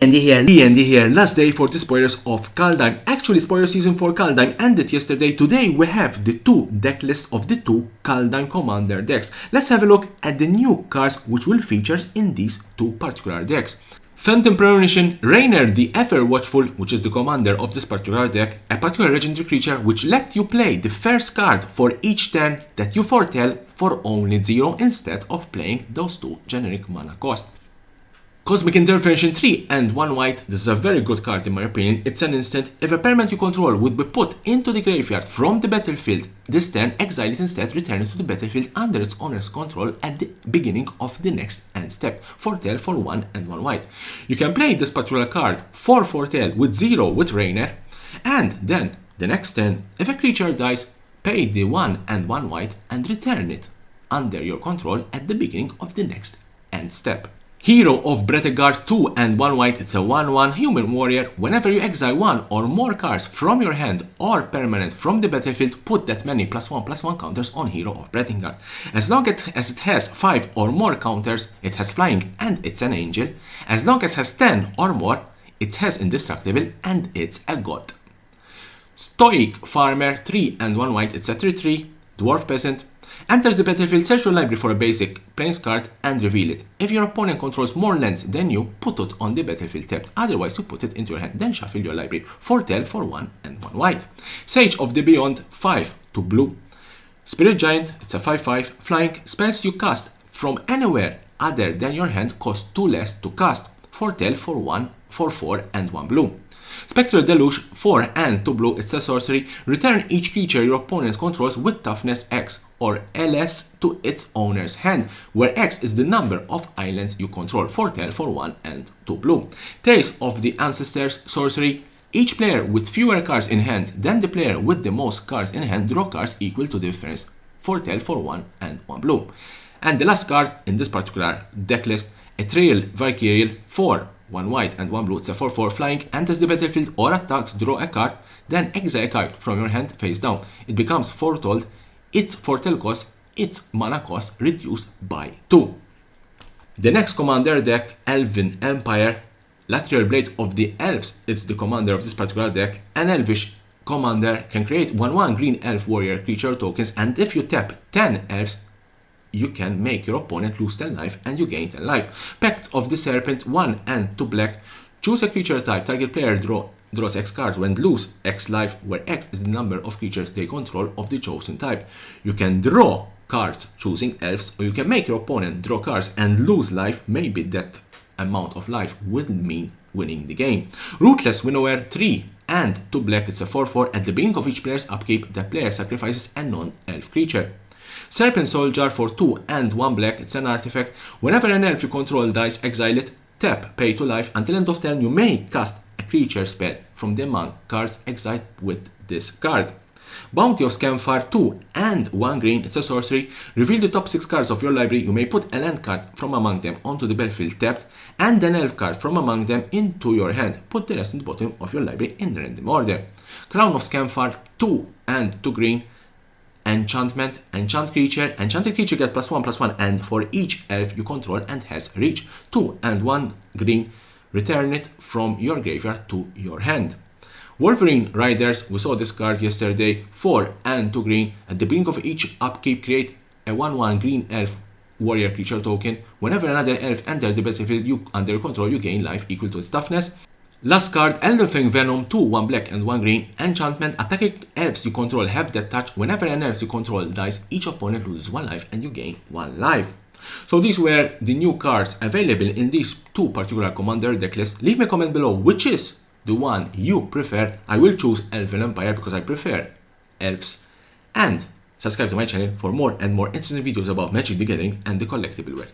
E.N.D here, last day for the spoilers of Kaldheim. Actually, spoiler season for Kaldheim ended yesterday. Today we have the two deck lists of the two Kaldheim Commander decks. Let's have a look at the new cards which will feature in these two particular decks. Phantom Premonition, Rainer the Ever Watchful, which is the commander of this particular deck, a particular legendary creature which let you play the first card for each turn that you foretell for only 0 instead of playing those two generic mana cost. Cosmic Intervention 3 and 1 white, this is a very good card in my opinion. It's an instant. If a permanent you control would be put into the graveyard from the battlefield this turn, exile it instead, return it to the battlefield under its owner's control at the beginning of the next end step. Foretell for 1 and 1 white. You can play this particular card for foretell with 0 with Rainer, and then the next turn, if a creature dies, pay the 1 and 1 white and return it under your control at the beginning of the next end step. Hero of Brettegard 2 and 1 white, it's a 1/1 human warrior. Whenever you exile 1 or more cards from your hand or permanent from the battlefield, put that many +1/+1 counters on Hero of Brettegard. As long as it has 5 or more counters, it has flying and it's an angel. As long as it has 10 or more, it has indestructible and it's a god. Stoic Farmer 3 and 1 white, it's a 3/3 dwarf peasant. Enters the battlefield, search your library for a basic plains card and reveal it. If your opponent controls more lands than you, put it on the battlefield tapped. Otherwise, you put it into your hand, then shuffle your library. Foretell for 1 and 1 white. Sage of the Beyond 5 to blue. Spirit Giant, it's a 5/5 flying. Spells you cast from anywhere other than your hand cost 2 less to cast. Foretell for 1 for 4 and 1 blue. Spectral Deluge 4 and 2 blue, it's a sorcery. Return each creature your opponent controls with toughness X or LS to its owner's hand, where X is the number of islands you control. Foretell for 1 and 2 blue. Tales of the Ancestors sorcery. Each player with fewer cards in hand than the player with the most cards in hand draw cards equal to the difference. Foretell for 1 and 1 blue. And the last card in this particular deck list, Ethereal Valkyriel 4, 1 white and 1 blue, it's a 4/4 flying, enters the battlefield or attacks, draw a card, then exile a card from your hand face down. It becomes foretold, its foretell cost, its mana cost reduced by 2. The next commander deck, Elven Empire, Lateral Blade of the Elves, it's the commander of this particular deck. An Elvish commander can create 1/1 green elf warrior creature tokens, and if you tap 10 elves, you can make your opponent lose 10 life and you gain 10 life. Pact of the Serpent 1 and 2 black. Choose a creature type. Target player draws X cards when lose X life, where X is the number of creatures they control of the chosen type. You can draw cards choosing elves, or you can make your opponent draw cards and lose life. Maybe that amount of life will mean winning the game. Ruthless Winnower 3 and 2 black. It's a 4/4. At the beginning of each player's upkeep, the player sacrifices a non-elf creature. Serpent Soldier for 2 and 1 black, it's an artifact. Whenever an elf you control dies, exile it, tap, pay 2 life. Until end of turn, you may cast a creature spell from the among cards exiled with this card. Bounty of Scamfar 2 and 1 green, it's a sorcery. Reveal the top 6 cards of your library. You may put a land card from among them onto the battlefield tapped, and an elf card from among them into your hand. Put the rest in the bottom of your library in random order. Crown of Scamfar 2 and 2 green. Enchantment, enchanted creature gets +1/+1, and for each elf you control and has reach. 2 and 1 green, return it from your graveyard to your hand. Wolverine Riders, we saw this card yesterday, 4 and 2 green. At the beginning of each upkeep, create a 1/1 green elf warrior creature token. Whenever another elf enters the battlefield under your control, you gain life equal to its toughness. Last card, Elden Venom 2, 1 black and 1 green. Enchantment, attacking elves you control have that touch. Whenever an elf you control dies, each opponent loses 1 life and you gain 1 life. So these were the new cards available in these two particular commander deck lists. Leave me a comment below which is the one you prefer. I will choose Elven Empire because I prefer elves. And subscribe to my channel for more and more interesting videos about Magic the Gathering and the collectible world.